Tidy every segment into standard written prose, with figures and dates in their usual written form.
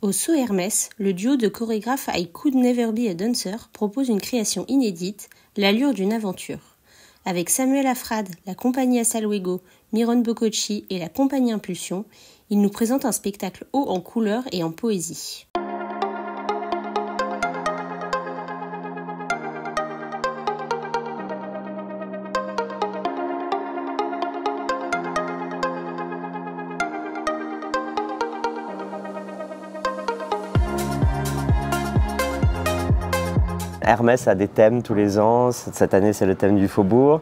Au Saut Hermès, le duo de chorégraphes I Could Never Be a Dancer propose une création inédite, l'allure d'une aventure. Avec Samuel Afrad, la compagnie Hasta Luego, Myron Bococci et la compagnie Impulsion, ils nous présentent un spectacle haut en couleurs et en poésie. Hermès a des thèmes tous les ans, cette année c'est le thème du faubourg.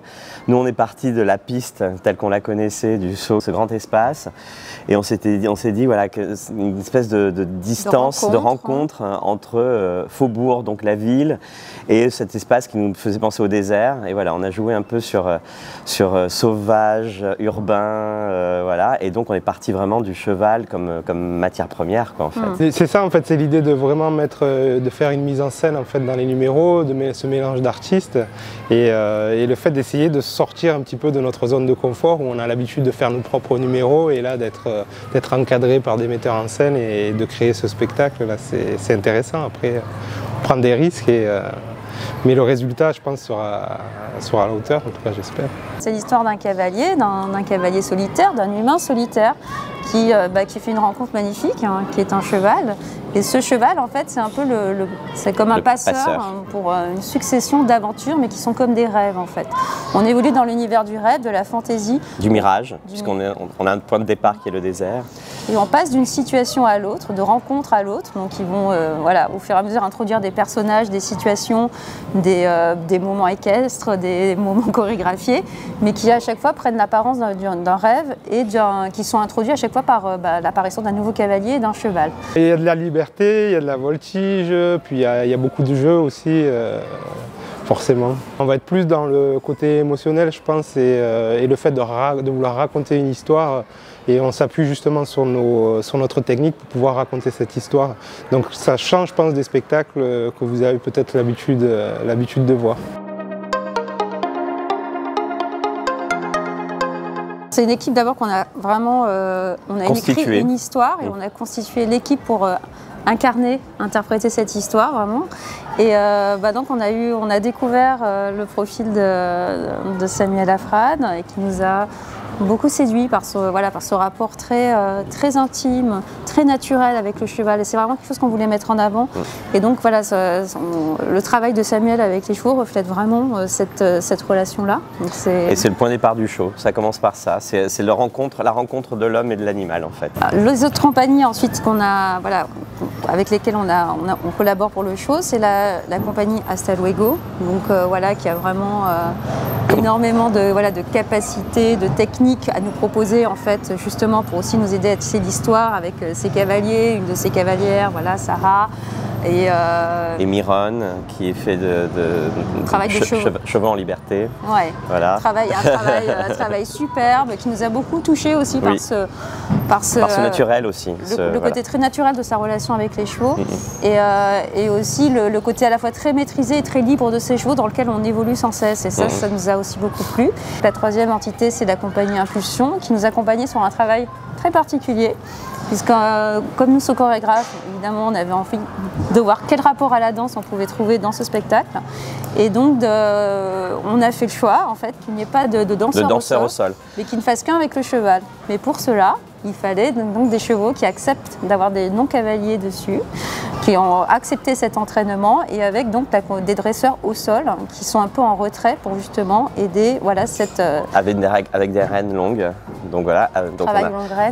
Nous on est parti de la piste telle qu'on la connaissait, du saut, ce grand espace, et on s'est dit voilà, que une espèce de distance, de rencontre entre faubourg, donc la ville, et cet espace qui nous faisait penser au désert. Et voilà, on a joué un peu sur sauvage, urbain, voilà, et donc on est parti vraiment du cheval comme matière première, quoi, en fait. C'est ça en fait, c'est l'idée de vraiment de faire une mise en scène en fait dans les numéros, de ce mélange d'artistes et le fait d'essayer de sortir un petit peu de notre zone de confort où on a l'habitude de faire nos propres numéros, et là d'être encadré par des metteurs en scène et de créer ce spectacle là, c'est intéressant. Après, prendre des risques, mais le résultat, je pense, sera à la hauteur, en tout cas j'espère. C'est l'histoire d'un cavalier solitaire, d'un humain solitaire qui fait une rencontre magnifique, qui est un cheval. Et ce cheval, en fait, c'est un peu c'est comme un passeur pour une succession d'aventures, mais qui sont comme des rêves, en fait. On évolue dans l'univers du rêve, de la fantaisie. Du mirage, puisqu'on a un point de départ qui est le désert. Et on passe d'une situation à l'autre, de rencontre à l'autre. Donc ils vont, au fur et à mesure, introduire des personnages, des situations, des moments équestres, des moments chorégraphiés, mais qui à chaque fois prennent l'apparence d'un rêve et qui sont introduits à chaque fois par l'apparition d'un nouveau cavalier et d'un cheval. Et il y a de la liberté, il y a de la voltige, puis il y a beaucoup de jeux aussi. Forcément. On va être plus dans le côté émotionnel, je pense, et le fait de vouloir raconter une histoire, et on s'appuie justement sur notre technique pour pouvoir raconter cette histoire. Donc ça change, je pense, des spectacles que vous avez peut-être l'habitude de voir. C'est une équipe d'abord qu'on a vraiment écrit une histoire, et on a constitué l'équipe pour interpréter cette histoire vraiment. Et donc on a découvert le profil de Samuel Afrad, et qui nous a beaucoup séduit par ce rapport très intime, très naturel avec le cheval. Et c'est vraiment quelque chose qu'on voulait mettre en avant. Et donc voilà, le travail de Samuel avec les chevaux reflète vraiment cette relation-là. Et c'est le point de départ du show, ça commence par ça. C'est la rencontre de l'homme et de l'animal, en fait. Les autres compagnies ensuite avec lesquelles on collabore pour le show, c'est la compagnie Hasta Luego, donc qui a vraiment énormément de capacités, de techniques à nous proposer, en fait, justement pour aussi nous aider à tisser l'histoire avec ses cavaliers, une de ses cavalières, Sarah. Et Myron, qui est fait de chevaux en liberté. Ouais. Voilà. Un travail superbe qui nous a beaucoup touchés aussi par ce naturel aussi. Le côté très naturel de sa relation avec les chevaux, et aussi le côté à la fois très maîtrisé et très libre de ses chevaux, dans lequel on évolue sans cesse. Et ça nous a aussi beaucoup plu. La troisième entité, c'est la compagnie Impulsion, qui nous accompagnait sur un travail très particulier. Puisque comme nous, ce chorégraphe, évidemment, on avait envie de voir quel rapport à la danse on pouvait trouver dans ce spectacle. Et donc, on a fait le choix, en fait, qu'il n'y ait pas de danseur au sol, mais qu'il ne fasse qu'un avec le cheval. Mais pour cela, il fallait donc des chevaux qui acceptent d'avoir des non-cavaliers dessus, qui ont accepté cet entraînement, et avec donc des dresseurs au sol qui sont un peu en retrait pour justement aider avec des rênes longues. Donc voilà,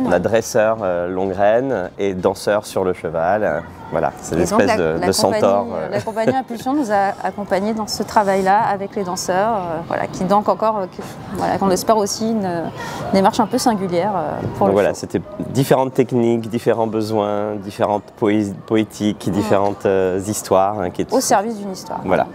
on a dresseur longue reine et danseur sur le cheval. Voilà, c'est une espèce de centaure. La compagnie Impulsion nous a accompagnés dans ce travail-là avec les danseurs, qui donc encore, qu'on espère aussi une démarche un peu singulière pour le show. Voilà, c'était différentes techniques, différents besoins, différentes poétiques, différentes histoires. Au service d'une histoire. Voilà.